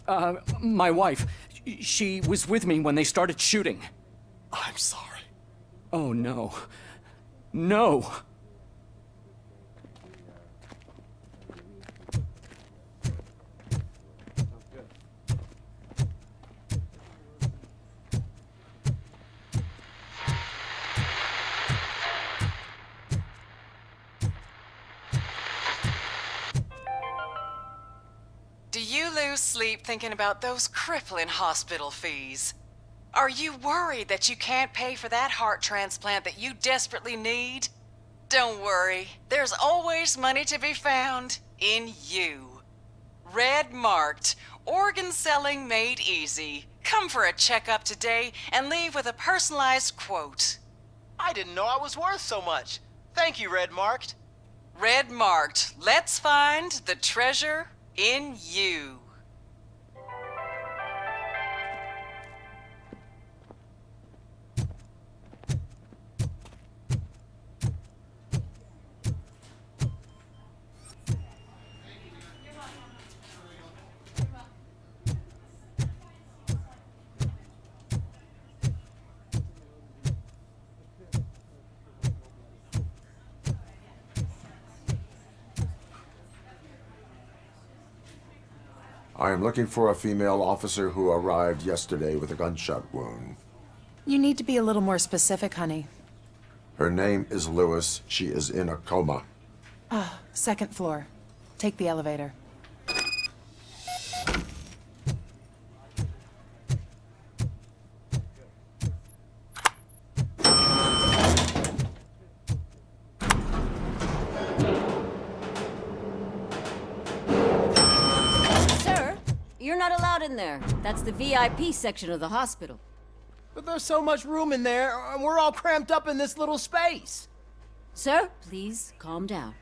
My wife. She was with me when they started shooting. I'm sorry. Oh, no. No! Do you lose sleep thinking about those crippling hospital fees? Are you worried that you can't pay for that heart transplant that you desperately need? Don't worry, there's always money to be found in you. Red marked, organ selling made easy. Come for a checkup today and leave with a personalized quote. I didn't know I was worth so much. Thank you, Red Marked. Red marked, let's find the treasure in you. I am looking for a female officer who arrived yesterday with a gunshot wound. You need to be a little more specific, honey. Her name is Lewis. She is in a coma. Second floor. Take the elevator. You're not allowed in there. That's the VIP section of the hospital. But there's so much room in there, and we're all cramped up in this little space. Sir, please calm down.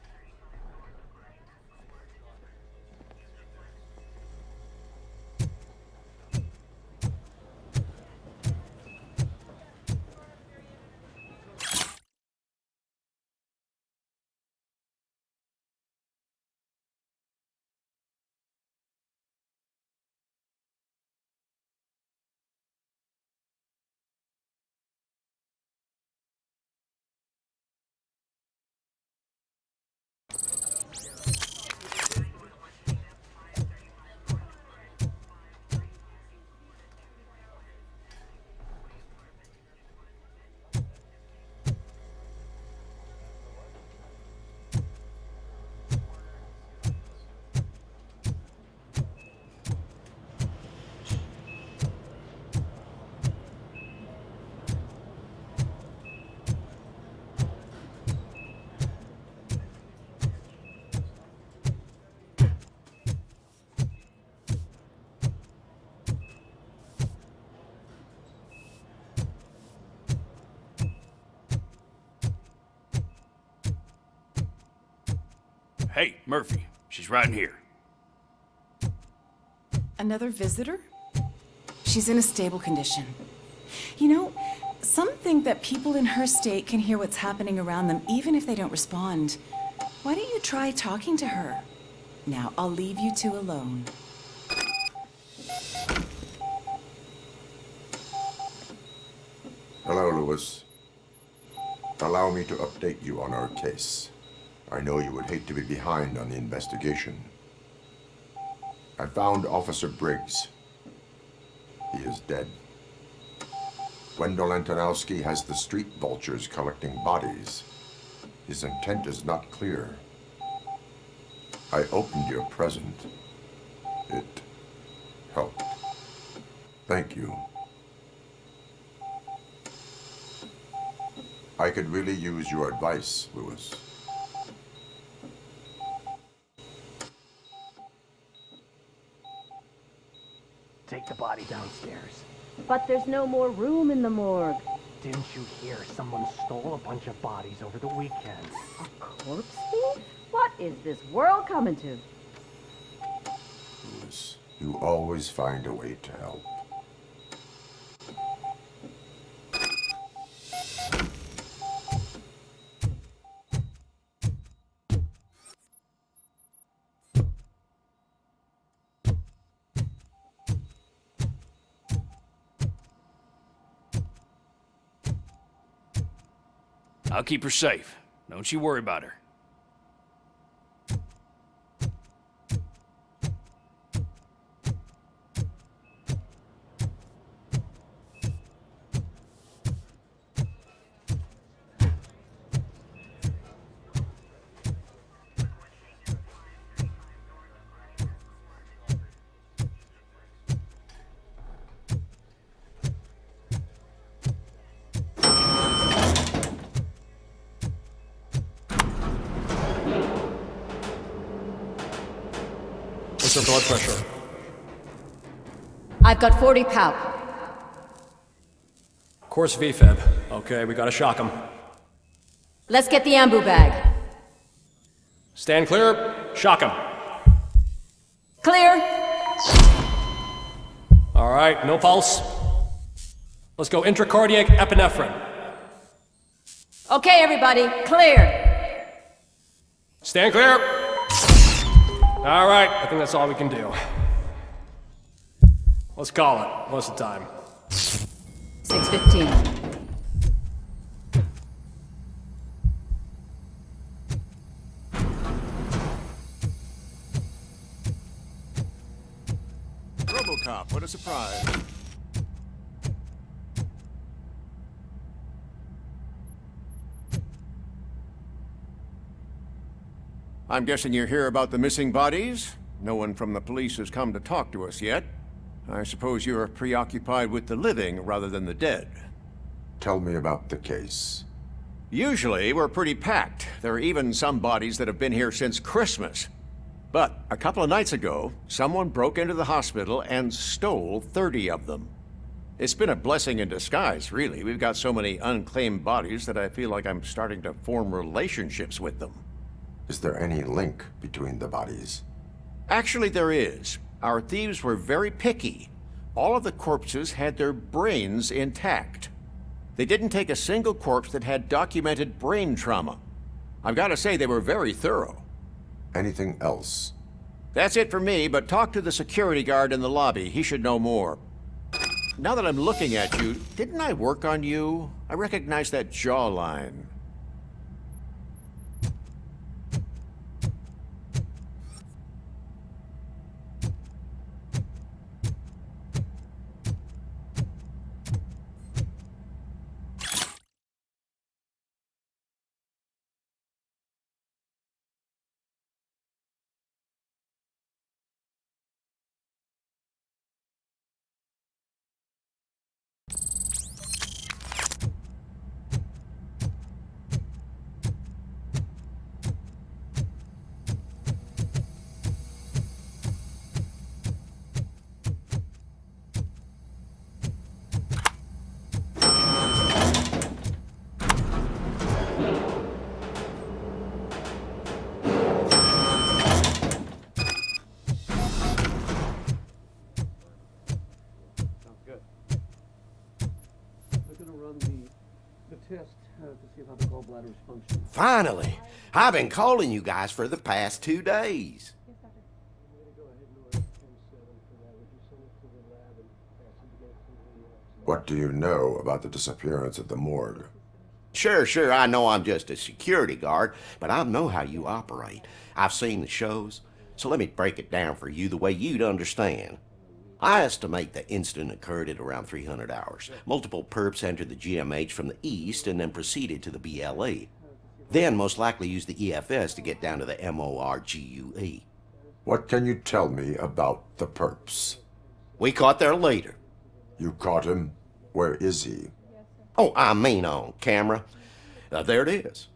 Hey, Murphy. She's right in here. Another visitor? She's in a stable condition. You know, some think that people in her state can hear what's happening around them even if they don't respond. Why don't you try talking to her? Now, I'll leave you two alone. Hello, Lewis. Allow me to update you on our case. I know you would hate to be behind on the investigation. I found Officer Briggs. He is dead. Wendell Antonowski has the street vultures collecting bodies. His intent is not clear. I opened your present. It helped. Thank you. I could really use your advice, Lewis. Take the body downstairs. But there's no more room in the morgue. Didn't you hear someone stole a bunch of bodies over the weekend? A corpse thief? What is this world coming to? Lewis, you always find a way to help. I'll keep her safe. Don't you worry about her. What's her blood pressure? I've got 40 palp. Course VFib. Okay, we gotta shock him. Let's get the ambu bag. Stand clear, shock him. Clear. All right, no pulse. Let's go intracardiac epinephrine. Okay, everybody, clear. Stand clear. All right, I think that's all we can do. Let's call it. What's the time? 6:15. Robocop, what a surprise. I'm guessing you're here about the missing bodies? No one from the police has come to talk to us yet. I suppose you're preoccupied with the living rather than the dead. Tell me about the case. Usually, we're pretty packed. There are even some bodies that have been here since Christmas. But a couple of nights ago, someone broke into the hospital and stole 30 of them. It's been a blessing in disguise, really. We've got so many unclaimed bodies that I feel like I'm starting to form relationships with them. Is there any link between the bodies? Actually, there is. Our thieves were very picky. All of the corpses had their brains intact. They didn't take a single corpse that had documented brain trauma. I've got to say, they were very thorough. Anything else? That's it for me, but talk to the security guard in the lobby. He should know more. Now that I'm looking at you, didn't I work on you? I recognize that jawline. Finally! I've been calling you guys for the past 2 days. What do you know about the disappearance at the morgue? Sure, I know I'm just a security guard, but I know how you operate. I've seen the shows, so let me break it down for you the way you'd understand. I estimate the incident occurred at around 300 hours. Multiple perps entered the GMH from the east and then proceeded to the BLE. Then most likely used the EFS to get down to the MORGUE. What can you tell me about the perps? We caught their leader. You caught him? Where is he? Oh, I mean on camera. There it is.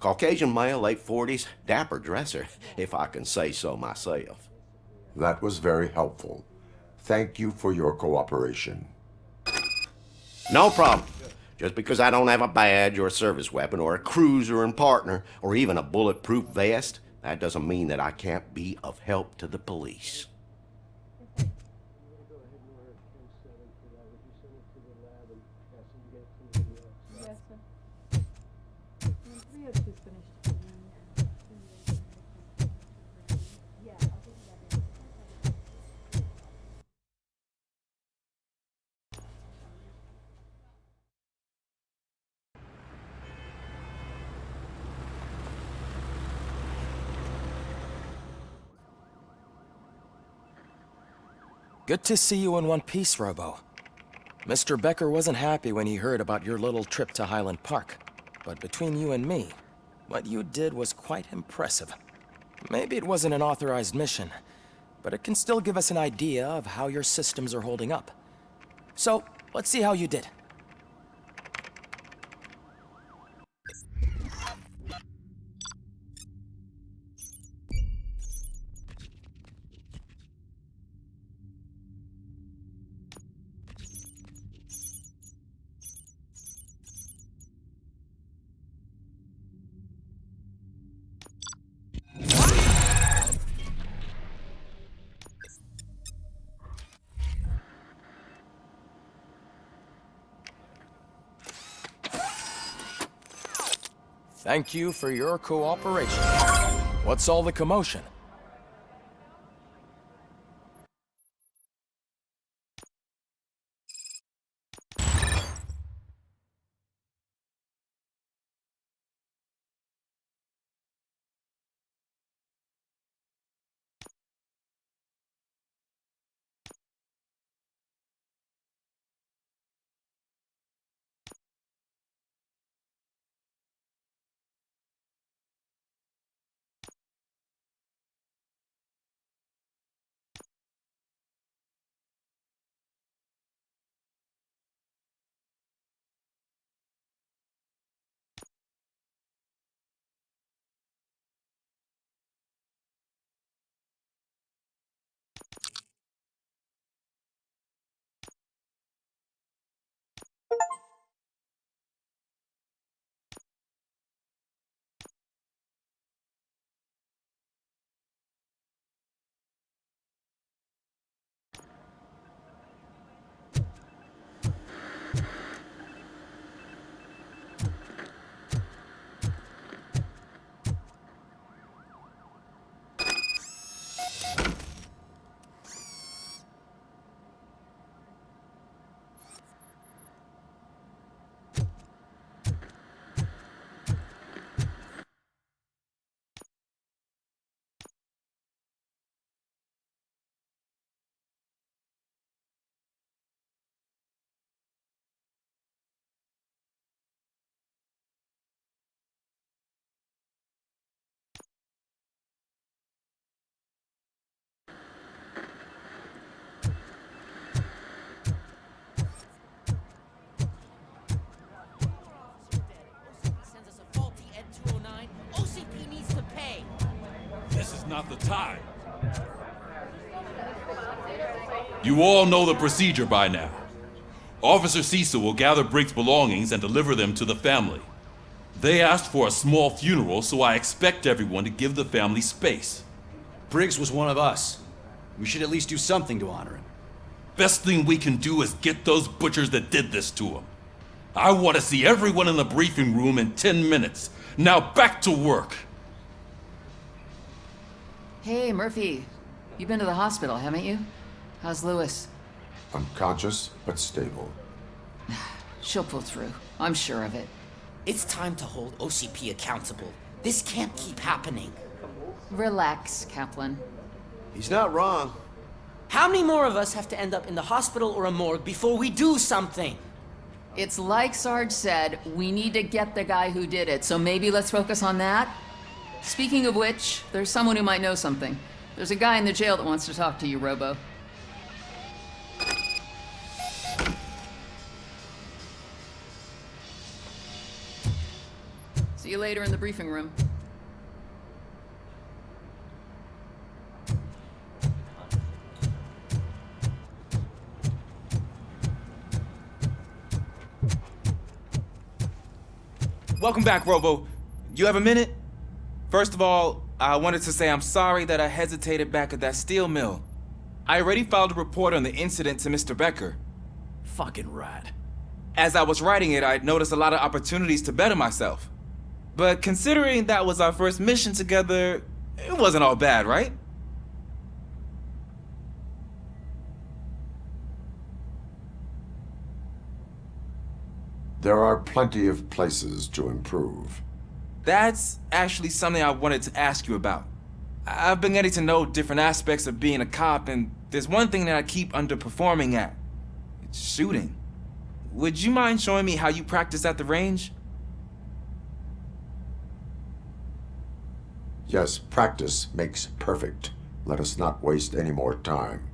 Caucasian male, late 40s, dapper dresser, if I can say so myself. That was very helpful. Thank you for your cooperation. No problem. Just because I don't have a badge or a service weapon or a cruiser and partner or even a bulletproof vest, that doesn't mean that I can't be of help to the police. Good to see you in one piece, Robo. Mr. Becker wasn't happy when he heard about your little trip to Highland Park. But between you and me, what you did was quite impressive. Maybe it wasn't an authorized mission, but it can still give us an idea of how your systems are holding up. So, let's see how you did. Thank you for your cooperation. What's all the commotion? This is not the time. You all know the procedure by now. Officer Cecil will gather Briggs' belongings and deliver them to the family. They asked for a small funeral, so I expect everyone to give the family space. Briggs was one of us. We should at least do something to honor him. Best thing we can do is get those butchers that did this to him. I want to see everyone in the briefing room in 10 minutes. Now back to work. Hey, Murphy. You've been to the hospital, haven't you? How's Lewis? Unconscious, but stable. She'll pull through. I'm sure of it. It's time to hold OCP accountable. This can't keep happening. Relax, Kaplan. He's not wrong. How many more of us have to end up in the hospital or a morgue before we do something? It's like Sarge said, we need to get the guy who did it, so maybe let's focus on that? Speaking of which, there's someone who might know something. There's a guy in the jail that wants to talk to you, Robo. See you later in the briefing room. Welcome back, Robo. You have a minute? First of all, I wanted to say I'm sorry that I hesitated back at that steel mill. I already filed a report on the incident to Mr. Becker. Fucking rat. As I was writing it, I'd noticed a lot of opportunities to better myself. But considering that was our first mission together, it wasn't all bad, right? There are plenty of places to improve. That's actually something I wanted to ask you about. I've been getting to know different aspects of being a cop, and there's one thing that I keep underperforming at. It's shooting. Would you mind showing me how you practice at the range? Yes, practice makes perfect. Let us not waste any more time.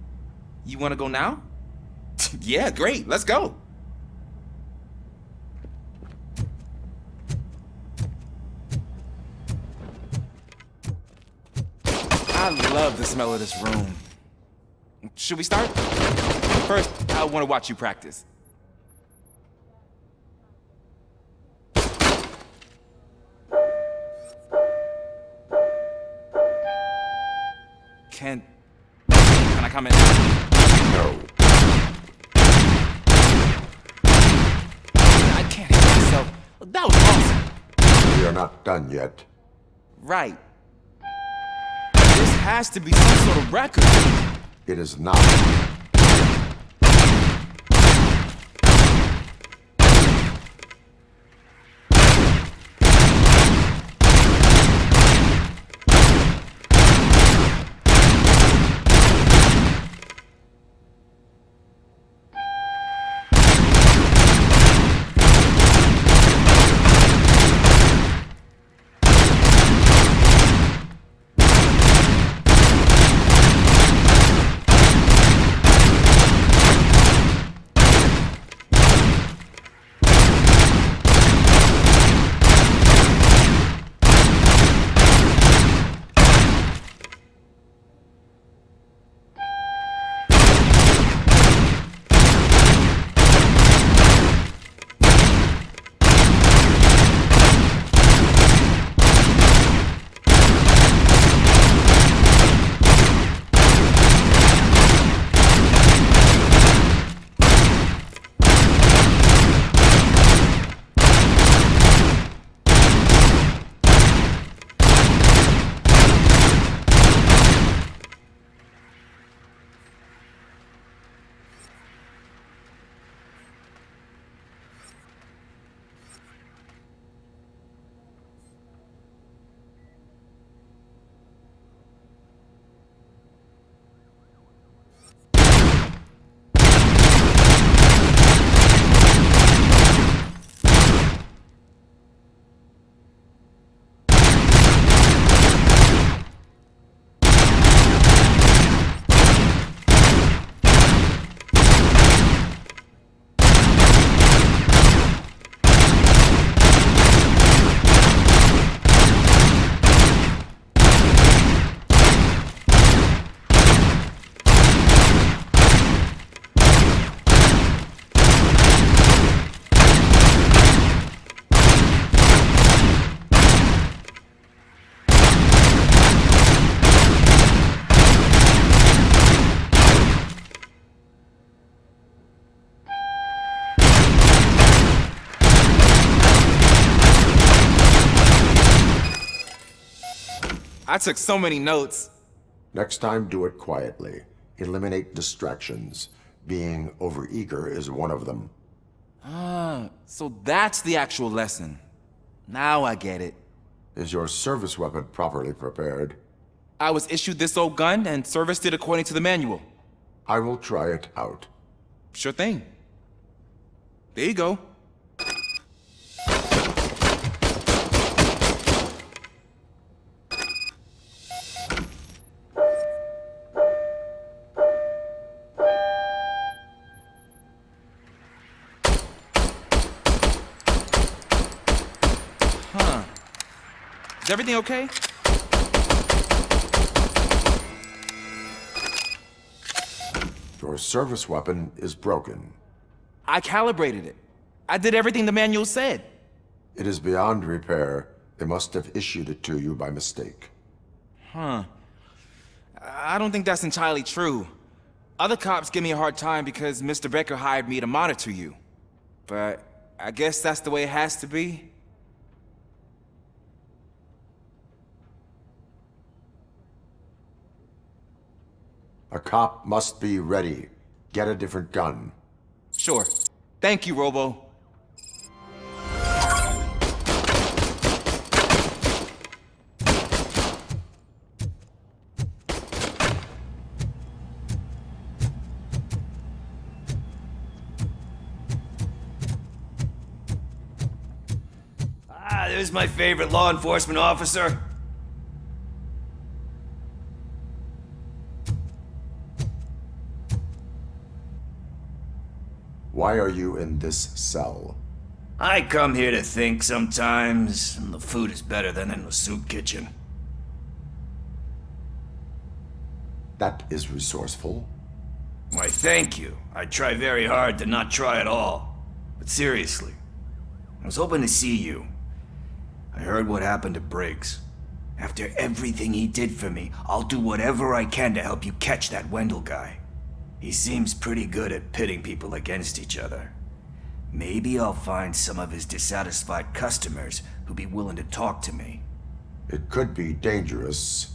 You want to go now? Yeah, great. Let's go. I love the smell of this room. Should we start? First, I want to watch you practice. Can I come in? No. I can't hit myself. That was awesome. We are not done yet. Right. This has to be some sort of record. It is not. I took so many notes. Next time, do it quietly. Eliminate distractions. Being overeager is one of them. Ah, so that's the actual lesson. Now I get it. Is your service weapon properly prepared? I was issued this old gun and serviced it according to the manual. I will try it out. Sure thing. There you go. Huh. Is everything okay? Your service weapon is broken. I calibrated it. I did everything the manual said. It is beyond repair. They must have issued it to you by mistake. Huh. I don't think that's entirely true. Other cops give me a hard time because Mr. Becker hired me to monitor you. But I guess that's the way it has to be. A cop must be ready. Get a different gun. Sure. Thank you, Robo. There's my favorite law enforcement officer. Why are you in this cell? I come here to think sometimes, and the food is better than in the soup kitchen. That is resourceful. Why, thank you. I try very hard to not try at all. But seriously, I was hoping to see you. I heard what happened to Briggs. After everything he did for me, I'll do whatever I can to help you catch that Wendell guy. He seems pretty good at pitting people against each other. Maybe I'll find some of his dissatisfied customers who'd be willing to talk to me. It could be dangerous.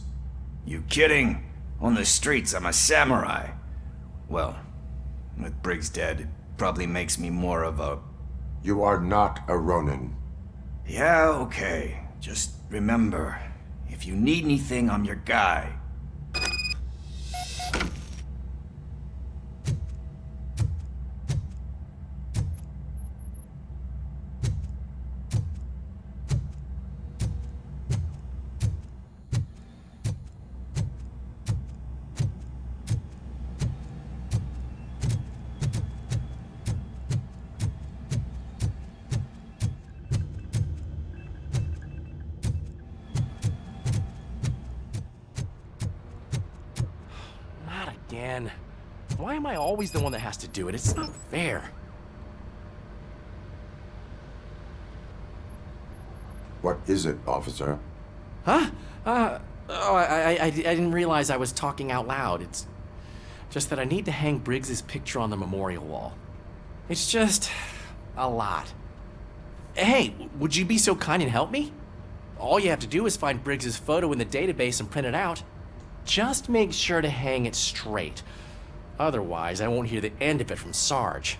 You kidding? On the streets, I'm a samurai. Well, with Briggs dead, it probably makes me more of a... You are not a Ronin. Yeah, okay. Just remember, if you need anything, I'm your guy. Again. Why am I always the one that has to do it? It's not fair. What is it, officer? Huh? I didn't realize I was talking out loud. It's just that I need to hang Briggs's picture on the memorial wall. It's just a lot. Hey, would you be so kind and help me? All you have to do is find Briggs's photo in the database and print it out. Just make sure to hang it straight. Otherwise, I won't hear the end of it from Sarge.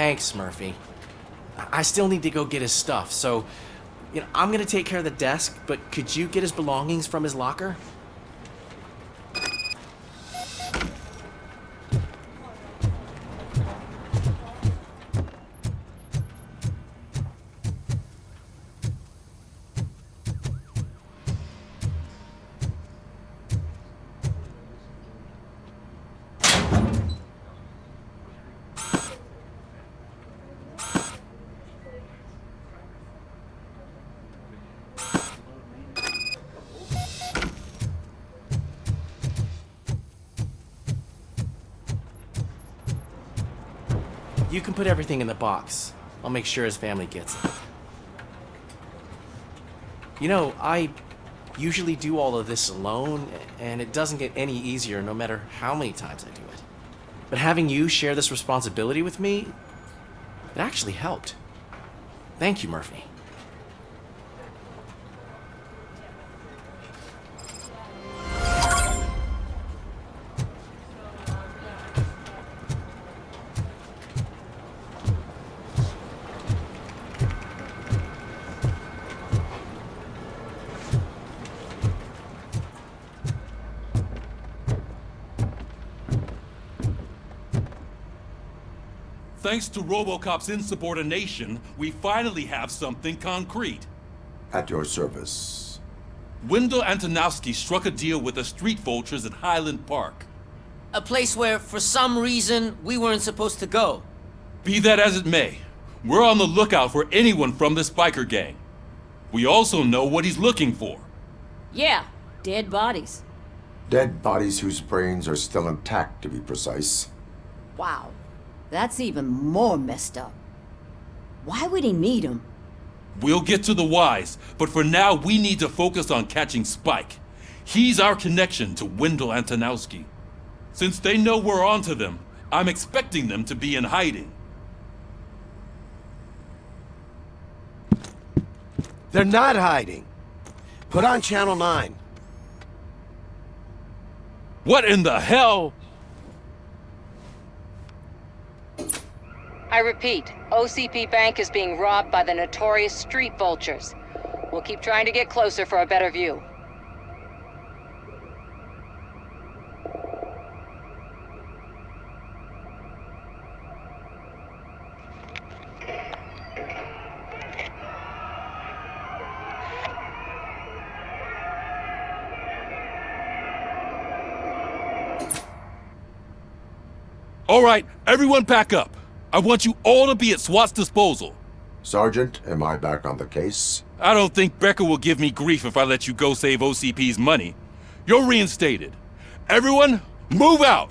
Thanks, Murphy. I still need to go get his stuff, so I'm gonna take care of the desk, but could you get his belongings from his locker? You can put everything in the box. I'll make sure his family gets it. I usually do all of this alone, and it doesn't get any easier no matter how many times I do it. But having you share this responsibility with me, it actually helped. Thank you, Murphy. Thanks to Robocop's insubordination, we finally have something concrete. At your service. Wendell Antonowski struck a deal with the street vultures at Highland Park. A place where, for some reason, we weren't supposed to go. Be that as it may, we're on the lookout for anyone from this biker gang. We also know what he's looking for. Yeah, dead bodies. Dead bodies whose brains are still intact, to be precise. Wow. That's even more messed up. Why would he need them? We'll get to the whys, but for now we need to focus on catching Spike. He's our connection to Wendell Antonowski. Since they know we're onto them, I'm expecting them to be in hiding. They're not hiding. Put on Channel 9. What in the hell? I repeat, OCP Bank is being robbed by the notorious street vultures. We'll keep trying to get closer for a better view. All right, everyone pack up. I want you all to be at SWAT's disposal. Sergeant, am I back on the case? I don't think Becker will give me grief if I let you go save OCP's money. You're reinstated. Everyone, move out!